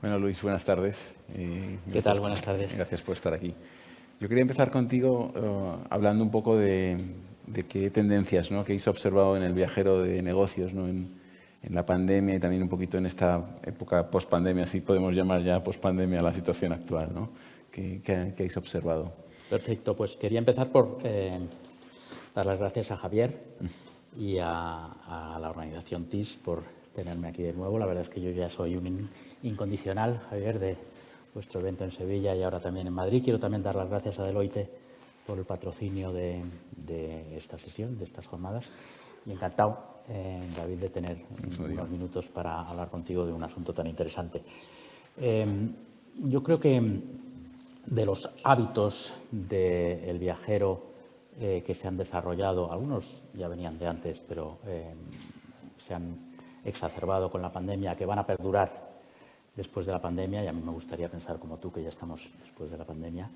Bueno, Luis, buenas tardes. ¿Qué tal? Buenas tardes. Gracias por estar aquí. Yo quería empezar contigo hablando un poco de qué tendencias, ¿no?, que habéis observado en el viajero de negocios, ¿no?, en la pandemia y también un poquito en esta época post-pandemia, si podemos llamar ya post-pandemia la situación actual, ¿no? ¿Qué habéis observado? Perfecto, pues quería empezar por dar las gracias a Javier y a la organización TIS por tenerme aquí de nuevo. La verdad es que yo ya soy un incondicional, Javier, de vuestro evento en Sevilla y ahora también en Madrid. Quiero también dar las gracias a Deloitte por el patrocinio de esta sesión, de estas jornadas. Y encantado, David, de tener unos minutos para hablar contigo de un asunto tan interesante. Yo creo que de los hábitos del viajero que se han desarrollado, algunos ya venían de antes, pero se han exacerbado con la pandemia, que van a perdurar después de la pandemia, y a mí me gustaría pensar como tú, que ya estamos después de la pandemia,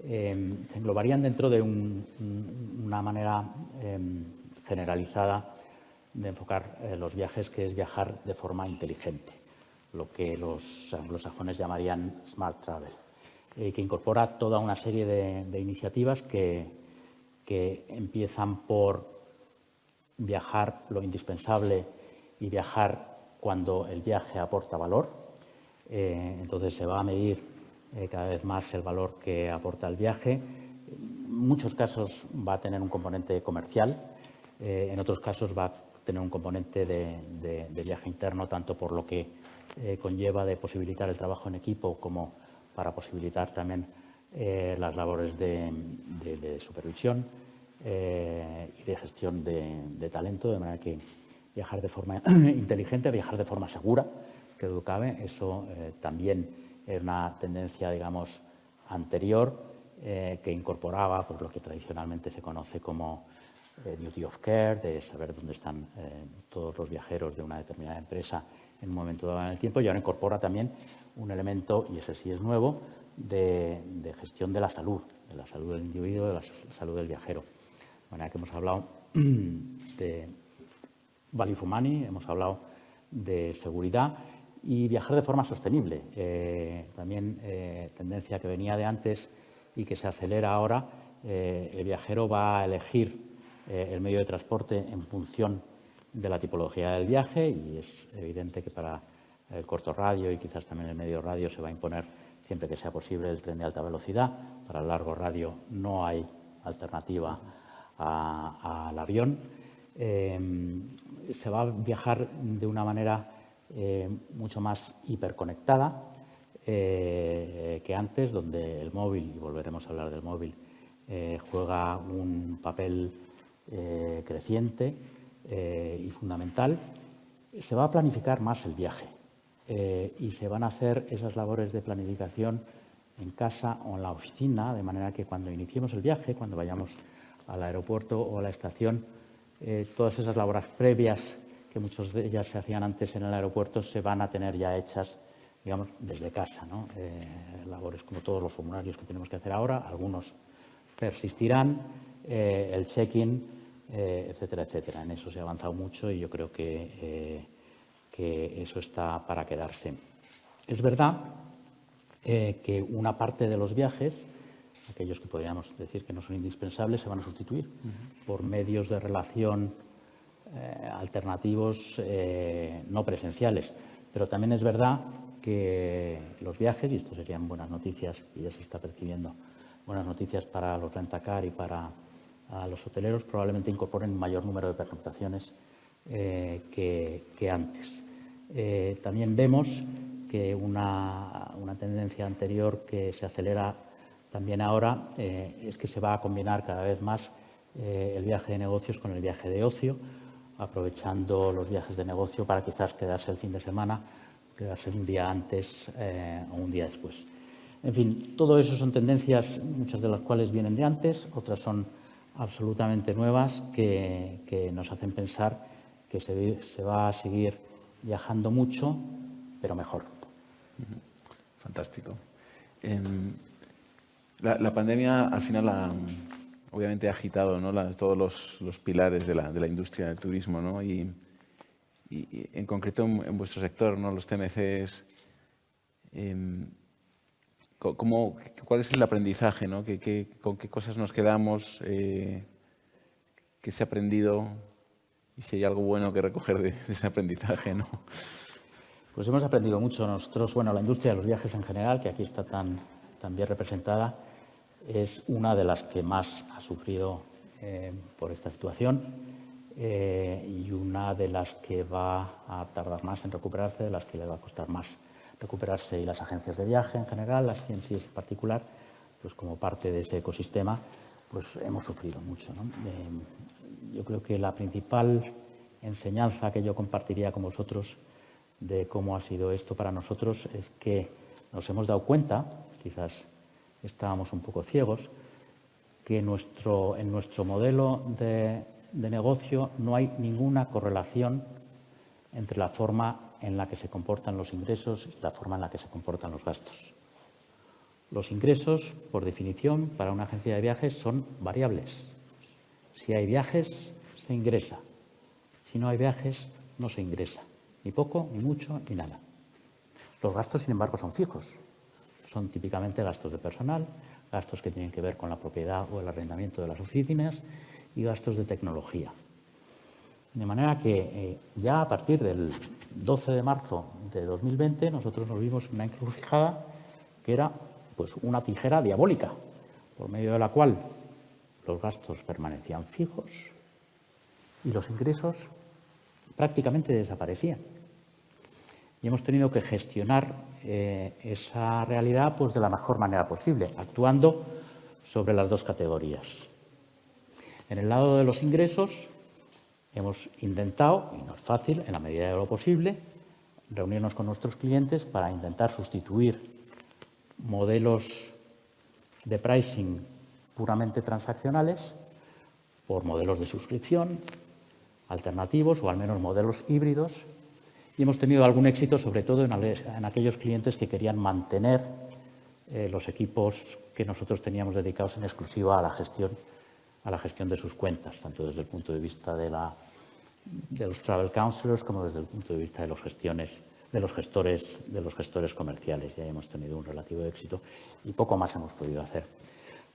se englobarían dentro de una manera generalizada de enfocar los viajes, que es viajar de forma inteligente, lo que los anglosajones llamarían smart travel, que incorpora toda una serie de iniciativas que empiezan por viajar lo indispensable y viajar cuando el viaje aporta valor. Entonces se va a medir cada vez más el valor que aporta el viaje. En muchos casos va a tener un componente comercial, en otros casos va a tener un componente de viaje interno, tanto por lo que conlleva de posibilitar el trabajo en equipo como para posibilitar también las labores de supervisión y de gestión de talento, de manera que viajar de forma inteligente, viajar de forma segura, que cabe, eso también es una tendencia, digamos, anterior, que incorporaba pues, lo que tradicionalmente se conoce como duty of care, de saber dónde están todos los viajeros de una determinada empresa en un momento dado en el tiempo, y ahora incorpora también un elemento, y ese sí es nuevo, de gestión de la salud del individuo, de la salud del viajero. De manera que hemos hablado de value for money, hemos hablado de seguridad y viajar de forma sostenible. También tendencia que venía de antes y que se acelera ahora. El viajero va a elegir el medio de transporte en función de la tipología del viaje, y es evidente que para el corto radio y quizás también el medio radio se va a imponer siempre que sea posible el tren de alta velocidad. Para el largo radio no hay alternativa al avión. Se va a viajar de una manera mucho más hiperconectada que antes, donde el móvil, y volveremos a hablar del móvil, juega un papel creciente y fundamental. Se va a planificar más el viaje y se van a hacer esas labores de planificación en casa o en la oficina, de manera que cuando iniciemos el viaje, cuando vayamos al aeropuerto o a la estación, todas esas labores previas, que muchas de ellas se hacían antes en el aeropuerto, se van a tener ya hechas, digamos, desde casa, ¿no? Labores como todos los formularios que tenemos que hacer ahora, algunos persistirán, el check-in, etcétera, etcétera. En eso se ha avanzado mucho y yo creo que eso está para quedarse. Es verdad que una parte de los viajes, aquellos que podríamos decir que no son indispensables, se van a sustituir por medios de relación alternativos no presenciales. Pero también es verdad que los viajes, y esto serían buenas noticias, y ya se está percibiendo buenas noticias para los rentacar y para los hoteleros, probablemente incorporen un mayor número de pernoctaciones que antes. También vemos que una tendencia anterior que se acelera también ahora es que se va a combinar cada vez más el viaje de negocios con el viaje de ocio, aprovechando los viajes de negocio para quizás quedarse el fin de semana, quedarse un día antes o un día después. En fin, todo eso son tendencias, muchas de las cuales vienen de antes, otras son absolutamente nuevas, que nos hacen pensar que se va a seguir viajando mucho, pero mejor. Fantástico. La pandemia al final obviamente ha agitado, ¿no?, todos los pilares de la industria del turismo, ¿no? Y en concreto en vuestro sector, ¿no?, los TMCs, ¿Cuál es el aprendizaje, ¿no? ¿Con qué cosas nos quedamos? ¿Qué se ha aprendido? Y si hay algo bueno que recoger de ese aprendizaje, ¿no? Pues hemos aprendido mucho. Nosotros, bueno, la industria de los viajes en general, que aquí está tan bien representada, es una de las que más ha sufrido por esta situación y una de las que va a tardar más en recuperarse, de las que le va a costar más recuperarse. Y las agencias de viaje en general, las TMCs en particular, pues como parte de ese ecosistema, pues hemos sufrido mucho, ¿no? Yo creo que la principal enseñanza que yo compartiría con vosotros de cómo ha sido esto para nosotros es que nos hemos dado cuenta, quizás estábamos un poco ciegos, que en nuestro modelo de negocio no hay ninguna correlación entre la forma en la que se comportan los ingresos y la forma en la que se comportan los gastos. Los ingresos, por definición, para una agencia de viajes son variables. Si hay viajes, se ingresa. Si no hay viajes, no se ingresa. Ni poco, ni mucho, ni nada. Los gastos, sin embargo, son fijos. Son típicamente gastos de personal, gastos que tienen que ver con la propiedad o el arrendamiento de las oficinas y gastos de tecnología. De manera que ya a partir del 12 de marzo de 2020 nosotros nos vimos en una encrucijada que era pues una tijera diabólica, por medio de la cual los gastos permanecían fijos y los ingresos prácticamente desaparecían. Y hemos tenido que gestionar esa realidad pues, de la mejor manera posible, actuando sobre las dos categorías. En el lado de los ingresos, hemos intentado, y no es fácil, en la medida de lo posible, reunirnos con nuestros clientes para intentar sustituir modelos de pricing puramente transaccionales por modelos de suscripción alternativos o al menos modelos híbridos. Y hemos tenido algún éxito, sobre todo en aquellos clientes que querían mantener los equipos que nosotros teníamos dedicados en exclusiva a la gestión de sus cuentas, tanto desde el punto de vista de los travel counselors como desde el punto de vista de los gestores comerciales. Ya hemos tenido un relativo éxito y poco más hemos podido hacer.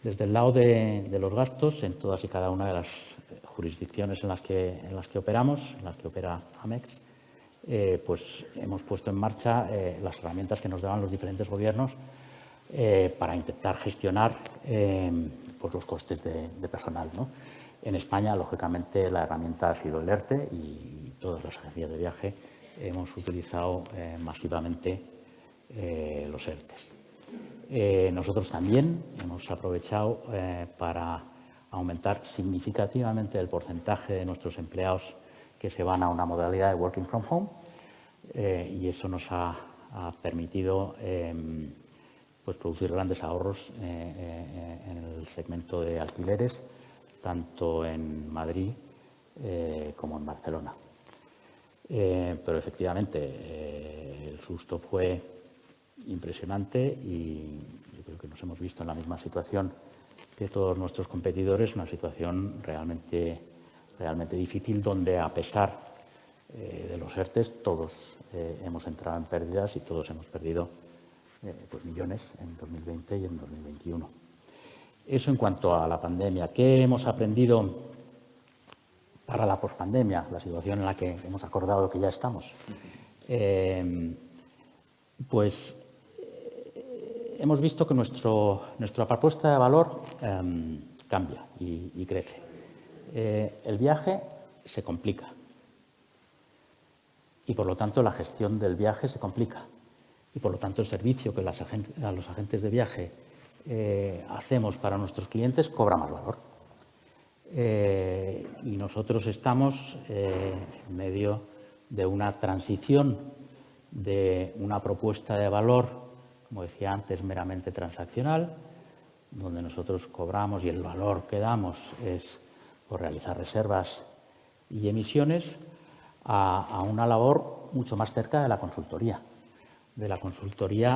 Desde el lado de los gastos, en todas y cada una de las jurisdicciones en las que operamos, en las que opera Amex, pues hemos puesto en marcha las herramientas que nos daban los diferentes gobiernos para intentar gestionar pues los costes de personal, ¿no? En España, lógicamente, la herramienta ha sido el ERTE y todas las agencias de viaje hemos utilizado masivamente los ERTEs. Nosotros también hemos aprovechado para aumentar significativamente el porcentaje de nuestros empleados que se van a una modalidad de working from home y eso nos ha permitido pues producir grandes ahorros en el segmento de alquileres, tanto en Madrid como en Barcelona. Pero efectivamente el susto fue impresionante y yo creo que nos hemos visto en la misma situación que todos nuestros competidores, una situación realmente difícil donde a pesar de los ERTEs todos hemos entrado en pérdidas y todos hemos perdido pues millones en 2020 y en 2021. Eso en cuanto a la pandemia. ¿Qué hemos aprendido para la pospandemia, la situación en la que hemos acordado que ya estamos? Pues hemos visto que nuestra propuesta de valor cambia y crece. El viaje se complica y, por lo tanto, la gestión del viaje se complica y, por lo tanto, el servicio que a los agentes de viaje hacemos para nuestros clientes cobra más valor. Y nosotros estamos en medio de una transición de una propuesta de valor, como decía antes, meramente transaccional, donde nosotros cobramos y el valor que damos es por realizar reservas y emisiones, a una labor mucho más cerca de la consultoría.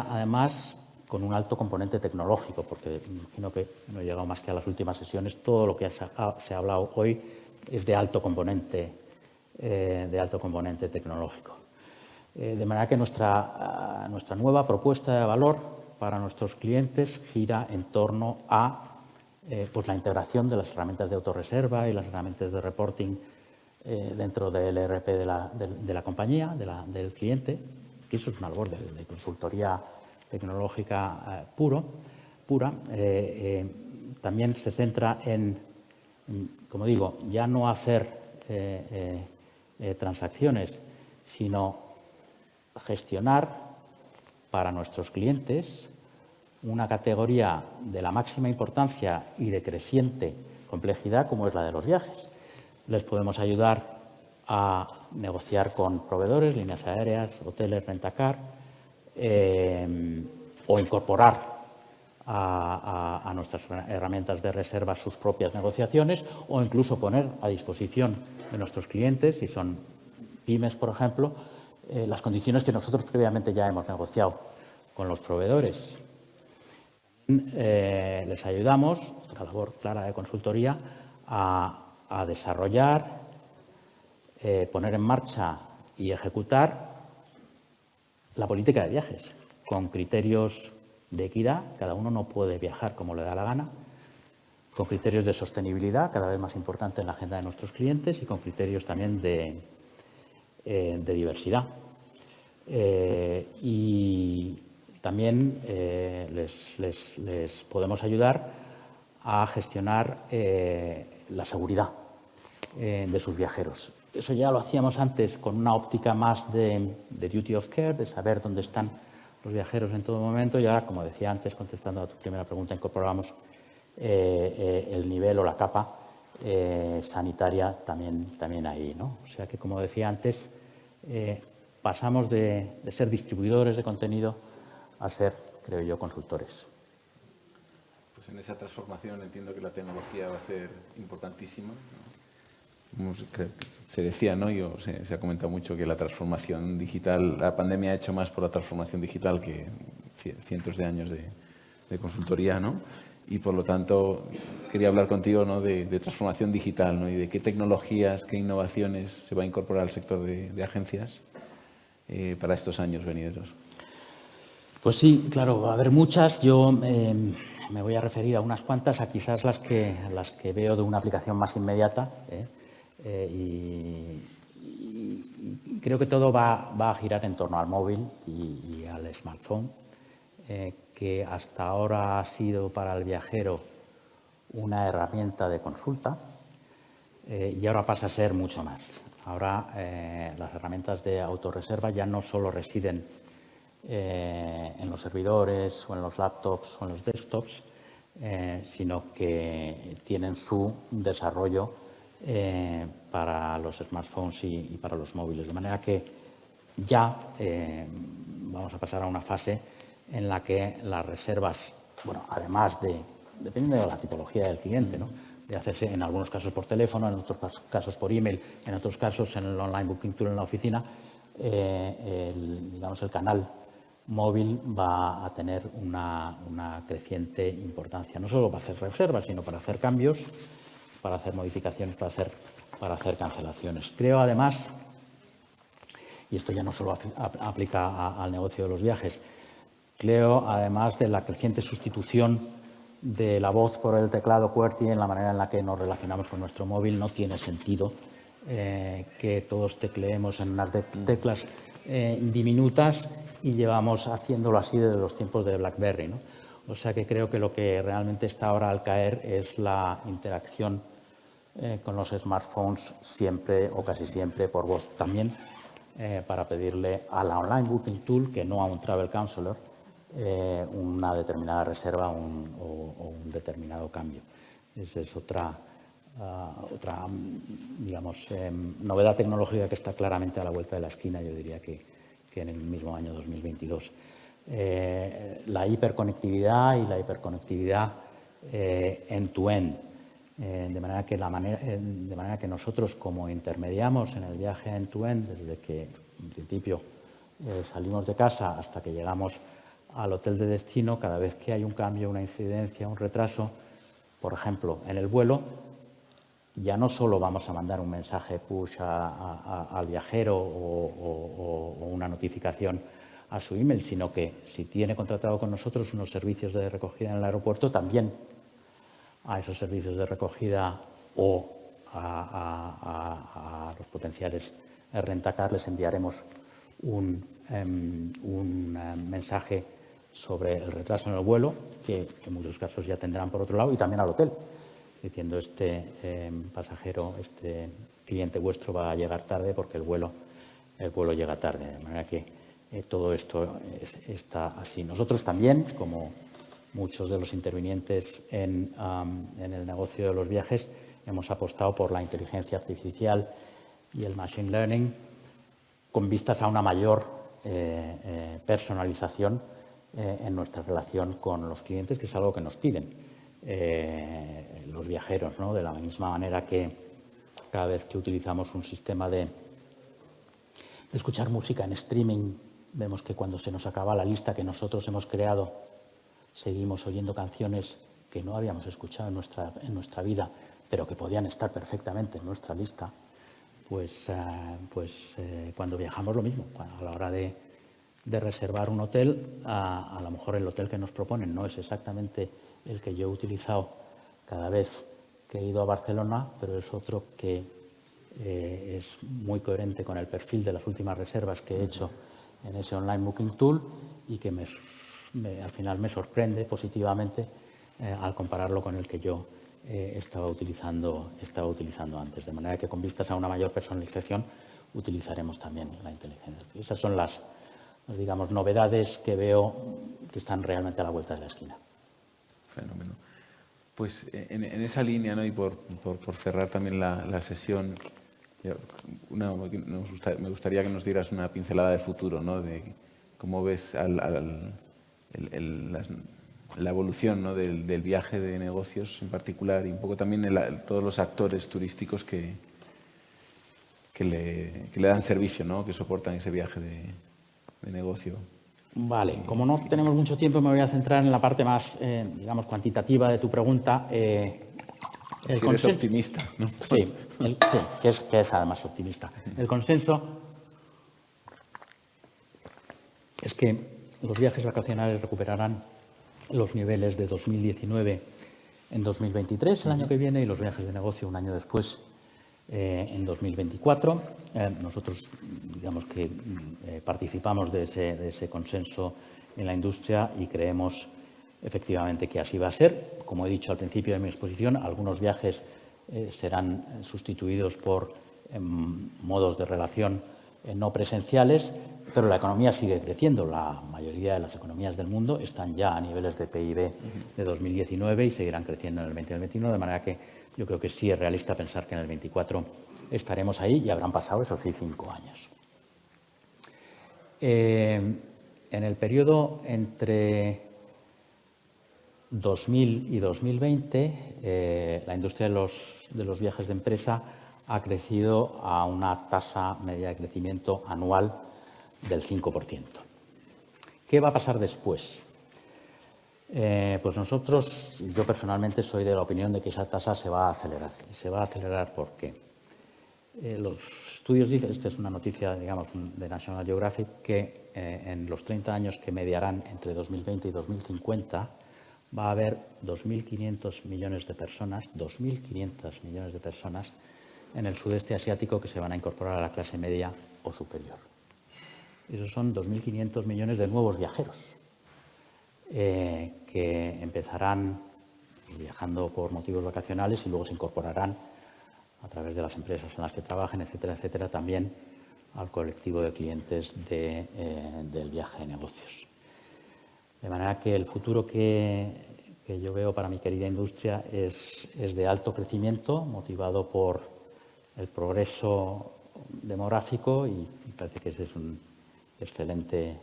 Además, con un alto componente tecnológico, porque imagino que no he llegado más que a las últimas sesiones, todo lo que se ha hablado hoy es de alto componente tecnológico. De manera que nuestra nueva propuesta de valor para nuestros clientes gira en torno a pues la integración de las herramientas de autorreserva y las herramientas de reporting dentro del ERP de la compañía, del cliente, que eso es una labor de consultoría tecnológica pura. También se centra en, como digo, ya no hacer transacciones, sino gestionar para nuestros clientes una categoría de la máxima importancia y de creciente complejidad como es la de los viajes. Les podemos ayudar a negociar con proveedores, líneas aéreas, hoteles, rentacar, o incorporar a nuestras herramientas de reserva sus propias negociaciones, o incluso poner a disposición de nuestros clientes, si son pymes, por ejemplo, las condiciones que nosotros previamente ya hemos negociado con los proveedores. Les ayudamos, otra labor clara de consultoría, a desarrollar, poner en marcha y ejecutar la política de viajes con criterios de equidad. Cada uno no puede viajar como le da la gana, con criterios de sostenibilidad, cada vez más importante en la agenda de nuestros clientes, y con criterios también de diversidad. Y también les podemos ayudar a gestionar la seguridad de sus viajeros. Eso ya lo hacíamos antes con una óptica más de duty of care, de saber dónde están los viajeros en todo momento, y ahora, como decía antes, contestando a tu primera pregunta, incorporamos el nivel o la capa sanitaria también ahí, ¿no? O sea que, como decía antes, pasamos de ser distribuidores de contenido a ser, creo yo, consultores. Pues en esa transformación entiendo que la tecnología va a ser importantísima, ¿no? Se decía, ¿no? Se ha comentado mucho que la transformación digital, la pandemia ha hecho más por la transformación digital que cientos de años de consultoría, ¿no? Y por lo tanto quería hablar contigo, ¿no? de transformación digital, ¿no? Y de qué tecnologías, qué innovaciones se va a incorporar al sector de agencias para estos años venideros. Pues sí, claro, va a haber muchas. Yo me voy a referir a unas cuantas, a quizás las que veo de una aplicación más inmediata, y creo que todo va a girar en torno al móvil y al smartphone, que hasta ahora ha sido para el viajero una herramienta de consulta, y ahora pasa a ser mucho más. Ahora las herramientas de autorreserva ya no solo residen en los servidores o en los laptops o en los desktops, sino que tienen su desarrollo para los smartphones y para los móviles. De manera que ya vamos a pasar a una fase en la que las reservas, bueno, además dependiendo de la tipología del cliente, ¿no? De hacerse en algunos casos por teléfono, en otros casos por email, en otros casos en el online booking tool en la oficina, digamos el canal móvil va a tener una creciente importancia, no solo para hacer reservas, sino para hacer cambios, para hacer modificaciones, para hacer cancelaciones. Creo, además, y esto ya no solo aplica al negocio de los viajes, creo, además, de la creciente sustitución de la voz por el teclado QWERTY en la manera en la que nos relacionamos con nuestro móvil. No tiene sentido que todos tecleemos en unas teclas diminutas y llevamos haciéndolo así desde los tiempos de BlackBerry, ¿no? O sea que creo que lo que realmente está ahora al caer es la interacción con los smartphones siempre o casi siempre por voz. También para pedirle a la online booking tool, que no a un travel counselor, una determinada reserva o un determinado cambio. Esa es otra digamos, novedad tecnológica que está claramente a la vuelta de la esquina, yo diría que en el mismo año 2022. La hiperconectividad y la hiperconectividad end-to-end, de manera que nosotros, como intermediamos en el viaje end-to-end, desde que en principio salimos de casa hasta que llegamos al hotel de destino, cada vez que hay un cambio, una incidencia, un retraso, por ejemplo, en el vuelo, ya no solo vamos a mandar un mensaje push al viajero o una notificación a su email, sino que si tiene contratado con nosotros unos servicios de recogida en el aeropuerto, también a esos servicios de recogida o a los potenciales rentacar les enviaremos un mensaje sobre el retraso en el vuelo, que en muchos casos ya tendrán por otro lado, y también al hotel, diciendo este pasajero, este cliente vuestro va a llegar tarde porque el vuelo llega tarde. De manera que todo esto está así. Nosotros también, como muchos de los intervinientes en el negocio de los viajes, hemos apostado por la inteligencia artificial y el machine learning con vistas a una mayor personalización en nuestra relación con los clientes, que es algo que nos piden los viajeros, ¿no? De la misma manera que cada vez que utilizamos un sistema de escuchar música en streaming, vemos que cuando se nos acaba la lista que nosotros hemos creado, seguimos oyendo canciones que no habíamos escuchado en nuestra vida, pero que podían estar perfectamente en nuestra lista. Pues cuando viajamos lo mismo. A la hora de reservar un hotel, a lo mejor el hotel que nos proponen no es exactamente el que yo he utilizado cada vez que he ido a Barcelona, pero es otro que es muy coherente con el perfil de las últimas reservas que he hecho en ese online booking tool y que al final me sorprende positivamente al compararlo con el que yo estaba utilizando antes. De manera que con vistas a una mayor personalización utilizaremos también la inteligencia. Esas son las digamos, novedades que veo que están realmente a la vuelta de la esquina. Fenómeno. Pues en esa línea, ¿no? Y por cerrar también la sesión, me gustaría que nos dieras una pincelada de futuro, ¿no? De cómo ves la evolución, ¿no? del viaje de negocios en particular y un poco también todos los actores turísticos que le dan servicio, ¿no? Que soportan ese viaje de negocio. Vale, como no tenemos mucho tiempo, me voy a centrar en la parte más, digamos, cuantitativa de tu pregunta. Eres optimista, ¿no? Sí, que es además optimista. El consenso es que los viajes vacacionales recuperarán los niveles de 2019 en 2023, el año que viene, y los viajes de negocio un año después, en 2024. Nosotros, digamos que participamos de ese consenso en la industria y creemos efectivamente que así va a ser. Como he dicho al principio de mi exposición, algunos viajes serán sustituidos por modos de relación no presenciales, pero la economía sigue creciendo. La mayoría de las economías del mundo están ya a niveles de PIB de 2019 y seguirán creciendo en el 2021, de manera que yo creo que sí es realista pensar que en el 24 estaremos ahí y habrán pasado, eso sí, 5 años. En el periodo entre 2000 y 2020, la industria de los viajes de empresa ha crecido a una tasa media de crecimiento anual del 5%. ¿Qué va a pasar después? Pues nosotros, yo personalmente soy de la opinión de que esa tasa se va a acelerar. Y se va a acelerar porque los estudios dicen, esta es una noticia, digamos, de National Geographic, que en los 30 años que mediarán entre 2020 y 2050 va a haber 2.500 millones de personas, 2.500 millones de personas en el sudeste asiático que se van a incorporar a la clase media o superior. Esos son 2.500 millones de nuevos viajeros que empezarán viajando por motivos vacacionales y luego se incorporarán a través de las empresas en las que trabajen, etcétera, etcétera, también al colectivo de clientes del viaje de negocios. De manera que el futuro que yo veo para mi querida industria es de alto crecimiento, motivado por el progreso demográfico, y me parece que ese es un excelente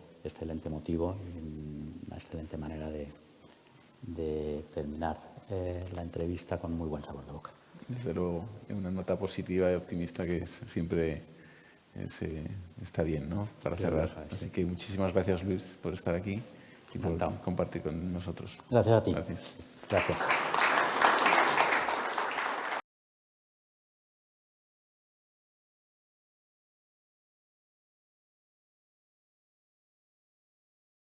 motivo y una excelente manera de terminar la entrevista con muy buen sabor de boca. Desde luego, una nota positiva y optimista que siempre está bien, ¿no? Para cerrar. Así que muchísimas gracias, Luis, por estar aquí y por compartir con nosotros. Gracias a ti. Gracias. Gracias.